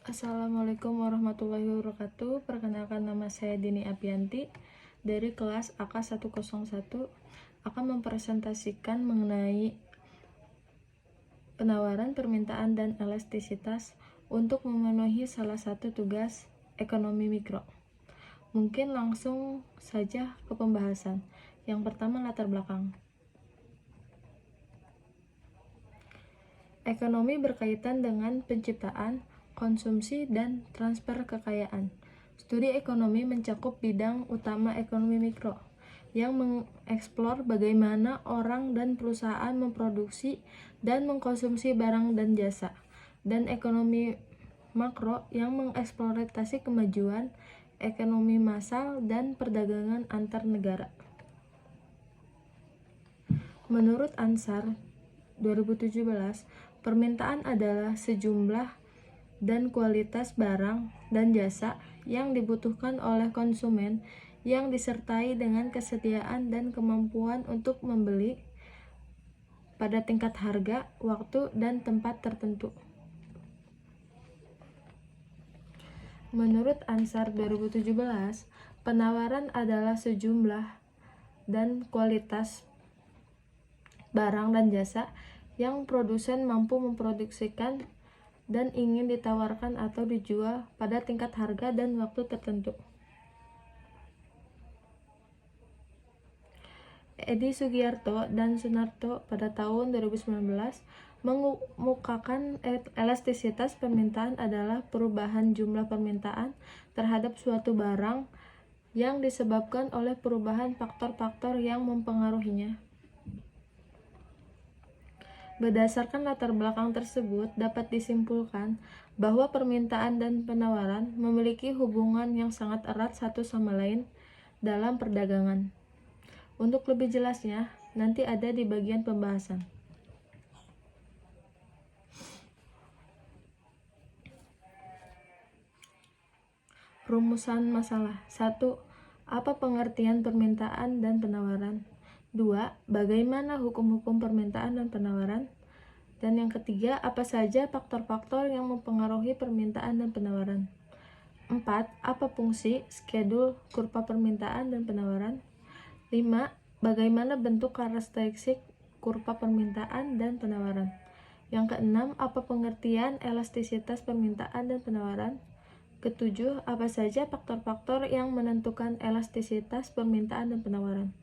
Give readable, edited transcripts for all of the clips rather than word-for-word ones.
Assalamualaikum warahmatullahi wabarakatuh. Perkenalkan, nama saya Dini Apianti dari kelas AK101 akan mempresentasikan mengenai penawaran, permintaan, dan elastisitas untuk memenuhi salah satu tugas ekonomi mikro. Mungkin langsung saja ke pembahasan. Yang pertama, latar belakang. Ekonomi berkaitan dengan penciptaan, konsumsi, dan transfer kekayaan. Studi ekonomi mencakup bidang utama ekonomi mikro, yang mengeksplor bagaimana orang dan perusahaan memproduksi dan mengkonsumsi barang dan jasa, dan ekonomi makro yang mengeksploitasi kemajuan ekonomi massal dan perdagangan antar negara. Menurut Ansar 2017, permintaan adalah sejumlah dan kualitas barang dan jasa yang dibutuhkan oleh konsumen yang disertai dengan kesediaan dan kemampuan untuk membeli pada tingkat harga, waktu, dan tempat tertentu. Menurut Ansar 2017, penawaran adalah sejumlah dan kualitas barang dan jasa yang produsen mampu memproduksikan dan ingin ditawarkan atau dijual pada tingkat harga dan waktu tertentu. Edi Sugiarto dan Sunarto pada tahun 2019 mengemukakan elastisitas permintaan adalah perubahan jumlah permintaan terhadap suatu barang yang disebabkan oleh perubahan faktor-faktor yang mempengaruhinya. Berdasarkan latar belakang tersebut, dapat disimpulkan bahwa permintaan dan penawaran memiliki hubungan yang sangat erat satu sama lain dalam perdagangan. Untuk lebih jelasnya, nanti ada di bagian pembahasan. Rumusan masalah. 1. Apa pengertian permintaan dan penawaran? 2. Bagaimana hukum-hukum permintaan dan penawaran? Dan yang ketiga, apa saja faktor-faktor yang mempengaruhi permintaan dan penawaran? 4. Apa fungsi, skedul, kurva permintaan dan penawaran? 5. Bagaimana bentuk karakteristik kurva permintaan dan penawaran? Yang keenam, apa pengertian elastisitas permintaan dan penawaran? Ketujuh, apa saja faktor-faktor yang menentukan elastisitas permintaan dan penawaran?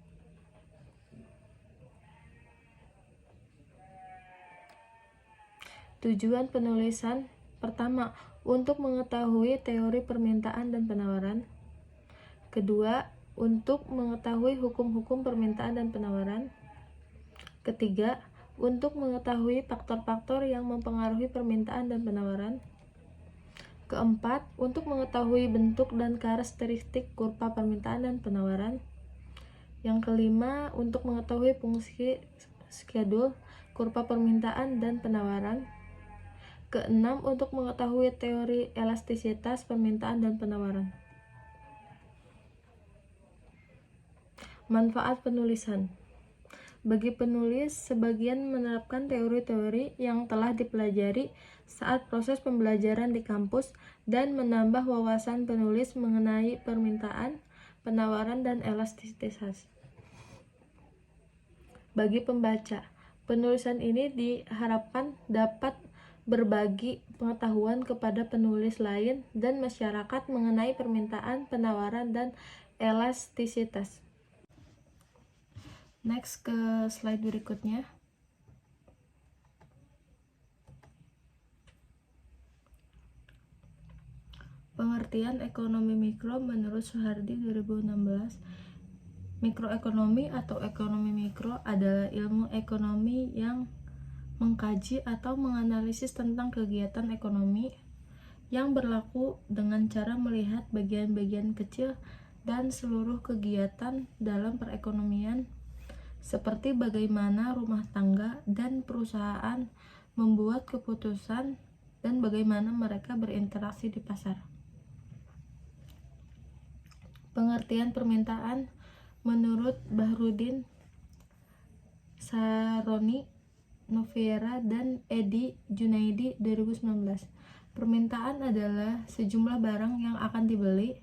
Tujuan penulisan: pertama, untuk mengetahui teori permintaan dan penawaran. Kedua, untuk mengetahui hukum-hukum permintaan dan penawaran. Ketiga, untuk mengetahui faktor-faktor yang mempengaruhi permintaan dan penawaran. Keempat, untuk mengetahui bentuk dan karakteristik kurva permintaan dan penawaran. Yang kelima, untuk mengetahui fungsi, skedul, kurva permintaan dan penawaran. Keenam, untuk mengetahui teori elastisitas permintaan dan penawaran. Manfaat penulisan. Bagi penulis, sebagian menerapkan teori-teori yang telah dipelajari saat proses pembelajaran di kampus dan menambah wawasan penulis mengenai permintaan, penawaran, dan elastisitas. Bagi pembaca, penulisan ini diharapkan dapat berbagi pengetahuan kepada penulis lain dan masyarakat mengenai permintaan, penawaran, dan elastisitas. Next ke slide berikutnya. Pengertian ekonomi mikro menurut Suhardi 2016. Mikroekonomi atau ekonomi mikro adalah ilmu ekonomi yang mengkaji atau menganalisis tentang kegiatan ekonomi yang berlaku dengan cara melihat bagian-bagian kecil dan seluruh kegiatan dalam perekonomian, seperti bagaimana rumah tangga dan perusahaan membuat keputusan dan bagaimana mereka berinteraksi di pasar. Pengertian permintaan menurut Bahrudin Saroni, Noviera, dan Edi Junaidi 2019. Permintaan adalah sejumlah barang yang akan dibeli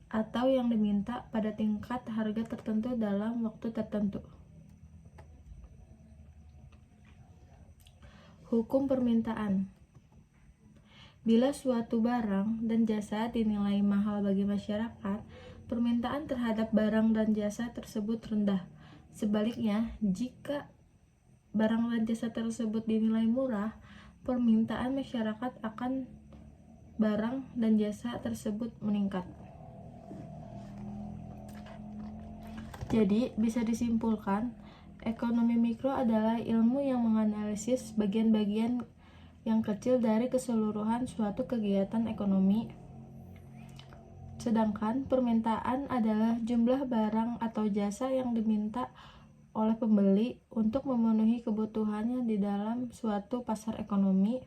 atau yang diminta pada tingkat harga tertentu dalam waktu tertentu. Hukum permintaan. Bila suatu barang dan jasa dinilai mahal bagi masyarakat, permintaan terhadap barang dan jasa tersebut rendah. Sebaliknya, jika barang dan jasa tersebut dinilai murah, permintaan masyarakat akan barang dan jasa tersebut meningkat. Jadi, bisa disimpulkan, ekonomi mikro adalah ilmu yang menganalisis bagian-bagian yang kecil dari keseluruhan suatu kegiatan ekonomi. Sedangkan permintaan adalah jumlah barang atau jasa yang diminta oleh pembeli untuk memenuhi kebutuhannya di dalam suatu pasar ekonomi.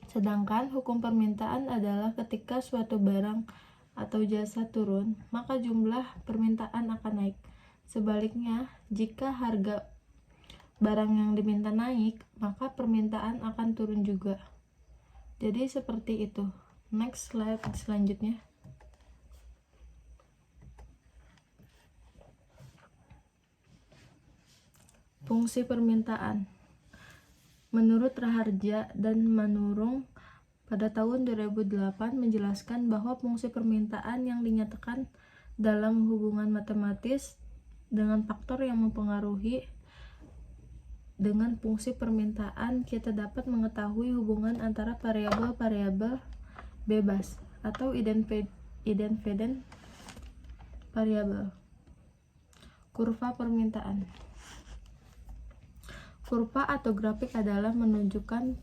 Sedangkan hukum permintaan adalah ketika suatu barang atau jasa turun, maka jumlah permintaan akan naik. Sebaliknya, jika harga barang yang diminta naik, maka permintaan akan turun juga. Jadi seperti itu. Next slide selanjutnya. Fungsi permintaan. Menurut Raharja dan Manurung pada tahun 2008 menjelaskan bahwa fungsi permintaan yang dinyatakan dalam hubungan matematis dengan faktor yang mempengaruhi dengan fungsi permintaan, kita dapat mengetahui hubungan antara variabel-variabel bebas atau independent variabel. Kurva permintaan. Kurva atau grafik adalah menunjukkan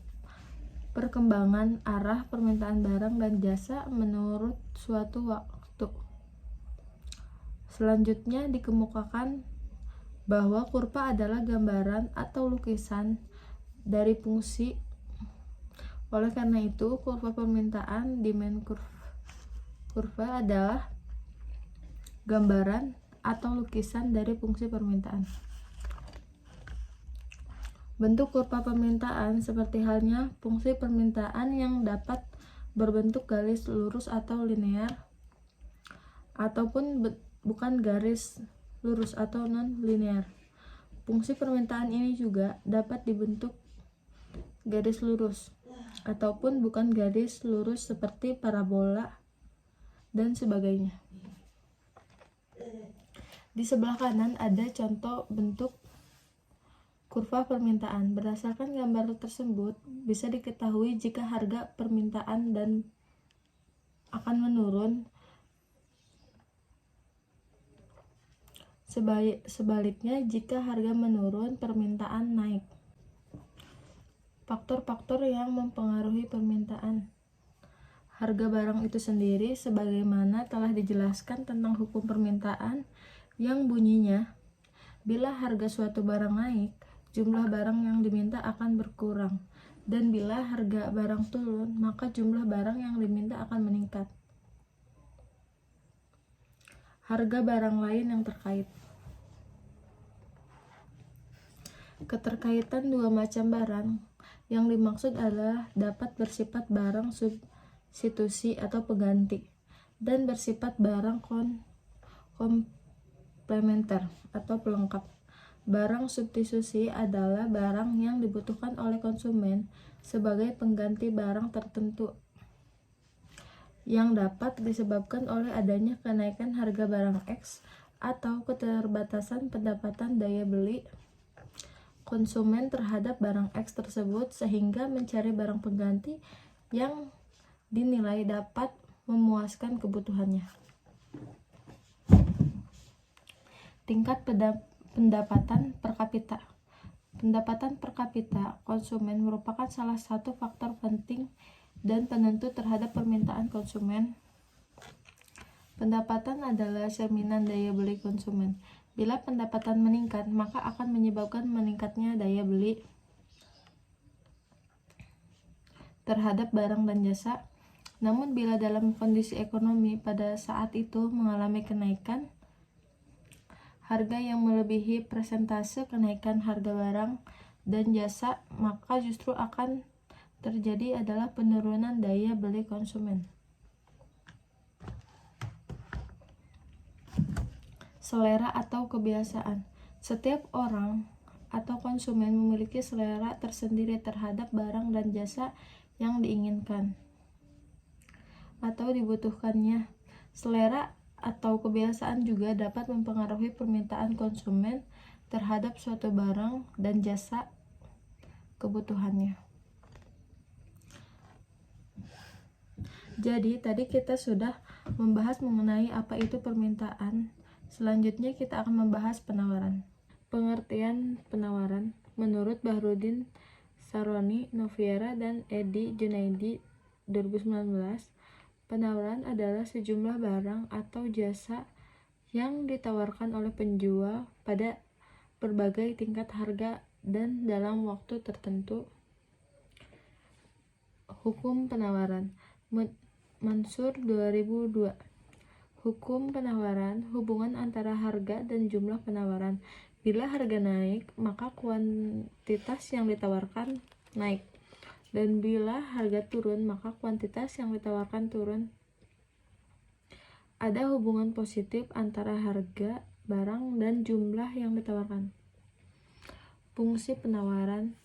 perkembangan arah permintaan barang dan jasa menurut suatu waktu. Selanjutnya dikemukakan bahwa kurva adalah gambaran atau lukisan dari fungsi. Oleh karena itu, kurva permintaan demand kurva adalah gambaran atau lukisan dari fungsi permintaan. Bentuk kurva permintaan seperti halnya fungsi permintaan yang dapat berbentuk garis lurus atau linear, ataupun bukan garis lurus atau non-linear. Fungsi permintaan ini juga dapat dibentuk garis lurus ataupun bukan garis lurus seperti parabola dan sebagainya. Di sebelah kanan ada contoh bentuk kurva permintaan. Berdasarkan gambar tersebut, bisa diketahui jika harga permintaan dan akan menurun. Sebaliknya, jika harga menurun, permintaan naik. Faktor-faktor yang mempengaruhi permintaan. Harga barang itu sendiri, sebagaimana telah dijelaskan tentang hukum permintaan yang bunyinya, bila harga suatu barang naik, jumlah barang yang diminta akan berkurang, dan bila harga barang turun, maka jumlah barang yang diminta akan meningkat. Harga barang lain yang terkait. Keterkaitan dua macam barang yang dimaksud adalah dapat bersifat barang substitusi atau pengganti, dan bersifat barang komplementer atau pelengkap. Barang substitusi adalah barang yang dibutuhkan oleh konsumen sebagai pengganti barang tertentu yang dapat disebabkan oleh adanya kenaikan harga barang X atau keterbatasan pendapatan daya beli konsumen terhadap barang X tersebut, sehingga mencari barang pengganti yang dinilai dapat memuaskan kebutuhannya. Tingkat pendapatan per kapita. Pendapatan per kapita konsumen merupakan salah satu faktor penting dan penentu terhadap permintaan konsumen. Pendapatan adalah cerminan daya beli konsumen. Bila pendapatan meningkat, maka akan menyebabkan meningkatnya daya beli terhadap barang dan jasa. Namun bila dalam kondisi ekonomi pada saat itu mengalami kenaikan harga yang melebihi persentase kenaikan harga barang dan jasa, maka justru akan terjadi adalah penurunan daya beli konsumen. Selera atau kebiasaan. Setiap orang atau konsumen memiliki selera tersendiri terhadap barang dan jasa yang diinginkan atau dibutuhkannya. Selera atau kebiasaan juga dapat mempengaruhi permintaan konsumen terhadap suatu barang dan jasa kebutuhannya. Jadi, tadi kita sudah membahas mengenai apa itu permintaan. Selanjutnya kita akan membahas penawaran. Pengertian penawaran menurut Bahrudin Saroni, Noviera, dan Edi Junaidi 2019, penawaran adalah sejumlah barang atau jasa yang ditawarkan oleh penjual pada berbagai tingkat harga dan dalam waktu tertentu. Hukum penawaran Mansur 2002. Hukum penawaran, hubungan antara harga dan jumlah penawaran. Bila harga naik, maka kuantitas yang ditawarkan naik. Dan bila harga turun, maka kuantitas yang ditawarkan turun. Ada hubungan positif antara harga barang dan jumlah yang ditawarkan. Fungsi penawaran.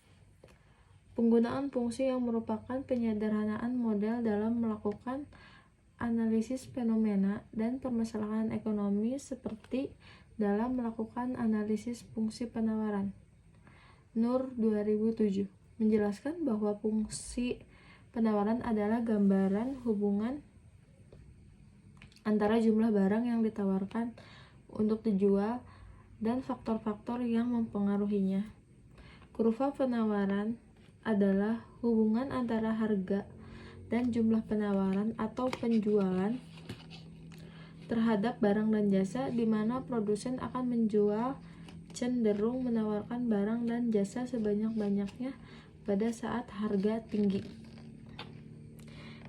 Penggunaan fungsi yang merupakan penyederhanaan model dalam melakukan analisis fenomena dan permasalahan ekonomi seperti dalam melakukan analisis fungsi penawaran. Nur 2007 menjelaskan bahwa fungsi penawaran adalah gambaran hubungan antara jumlah barang yang ditawarkan untuk dijual dan faktor-faktor yang mempengaruhinya. Kurva penawaran adalah hubungan antara harga dan jumlah penawaran atau penjualan terhadap barang dan jasa, di mana produsen akan menjual cenderung menawarkan barang dan jasa sebanyak-banyaknya pada saat harga tinggi.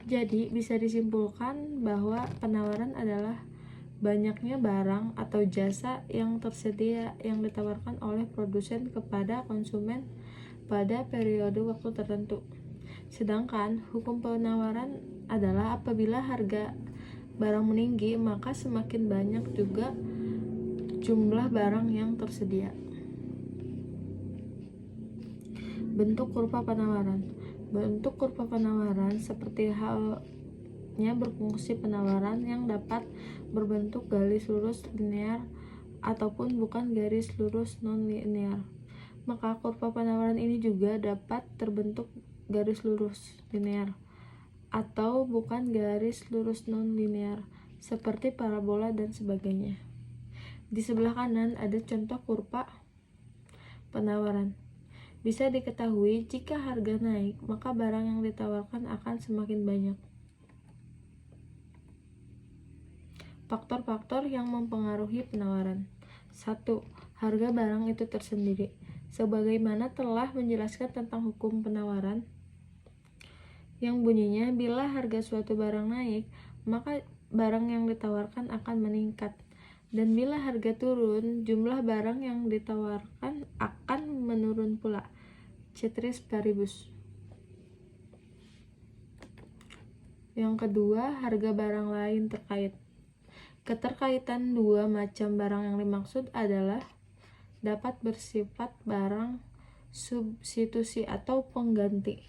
Jadi, bisa disimpulkan bahwa penawaran adalah banyaknya barang atau jasa yang tersedia yang ditawarkan oleh produsen kepada konsumen pada periode waktu tertentu. Sedangkan hukum penawaran adalah apabila harga barang meninggi, maka semakin banyak juga jumlah barang yang tersedia. Bentuk kurva penawaran. Bentuk kurva penawaran seperti halnya berfungsi penawaran yang dapat berbentuk garis lurus linear ataupun bukan garis lurus non-linear. Maka kurva penawaran ini juga dapat terbentuk garis lurus linear atau bukan garis lurus non-linear seperti parabola dan sebagainya. Di sebelah kanan ada contoh kurva penawaran. Bisa diketahui jika harga naik, maka barang yang ditawarkan akan semakin banyak. Faktor-faktor yang mempengaruhi penawaran. 1. Harga barang itu tersendiri. Sebagaimana telah menjelaskan tentang hukum penawaran, yang bunyinya bila harga suatu barang naik, maka barang yang ditawarkan akan meningkat. Dan bila harga turun, jumlah barang yang ditawarkan akan menurun pula. Ceteris paribus. Yang kedua, harga barang lain terkait. Keterkaitan dua macam barang yang dimaksud adalah dapat bersifat barang substitusi atau pengganti,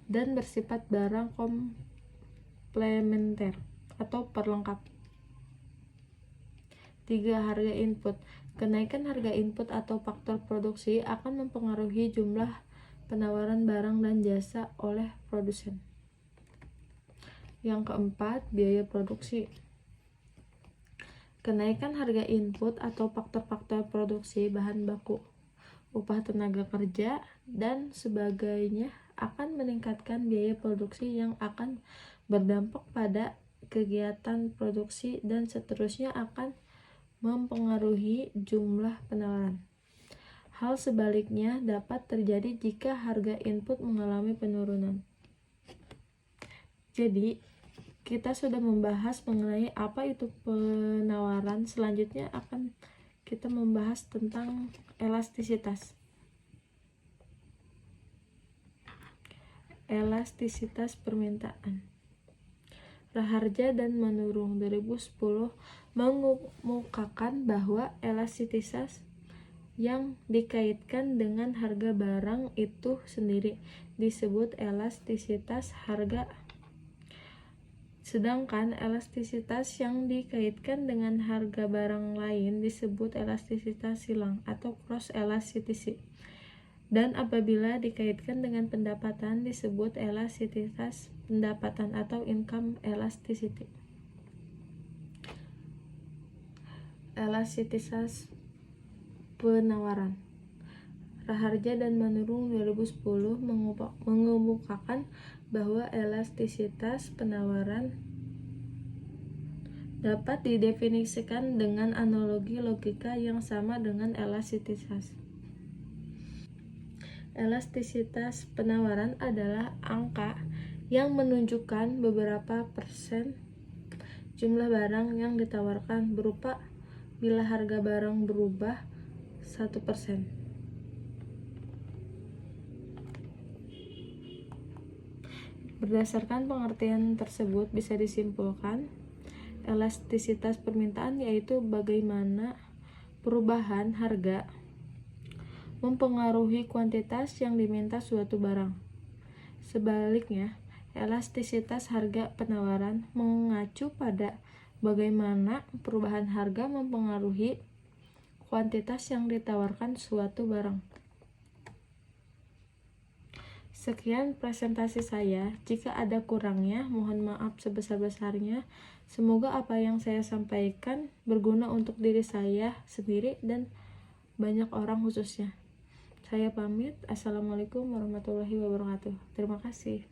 dan bersifat barang komplementer atau perlengkap. 3. Harga input. Kenaikan harga input atau faktor produksi akan mempengaruhi jumlah penawaran barang dan jasa oleh produsen. Yang keempat, biaya produksi. Kenaikan harga input atau faktor-faktor produksi bahan baku, upah tenaga kerja, dan sebagainya akan meningkatkan biaya produksi yang akan berdampak pada kegiatan produksi dan seterusnya akan mempengaruhi jumlah penawaran. Hal sebaliknya dapat terjadi jika harga input mengalami penurunan. Jadi, kita sudah membahas mengenai apa itu penawaran. Selanjutnya akan kita membahas tentang elastisitas. elastisitas permintaan. Raharja dan Manurung 2010 mengemukakan bahwa elastisitas yang dikaitkan dengan harga barang itu sendiri disebut elastisitas harga, sedangkan elastisitas yang dikaitkan dengan harga barang lain disebut elastisitas silang atau cross elasticity. Dan apabila dikaitkan dengan pendapatan disebut elastisitas pendapatan atau income elasticity. Elastisitas penawaran. Raharja dan Manurung 2010 mengemukakan bahwa elastisitas penawaran dapat didefinisikan dengan analogi logika yang sama dengan elastisitas. Elastisitas penawaran adalah angka yang menunjukkan beberapa persen jumlah barang yang ditawarkan berupa bila harga barang berubah 1%. Berdasarkan pengertian tersebut bisa disimpulkan elastisitas permintaan yaitu bagaimana perubahan harga mempengaruhi kuantitas yang diminta suatu barang. Sebaliknya, elastisitas harga penawaran mengacu pada bagaimana perubahan harga mempengaruhi kuantitas yang ditawarkan suatu barang. Sekian presentasi saya. Jika ada kurangnya, mohon maaf sebesar-besarnya. Semoga apa yang saya sampaikan berguna untuk diri saya sendiri dan banyak orang khususnya. Saya pamit. Assalamualaikum warahmatullahi wabarakatuh. Terima kasih.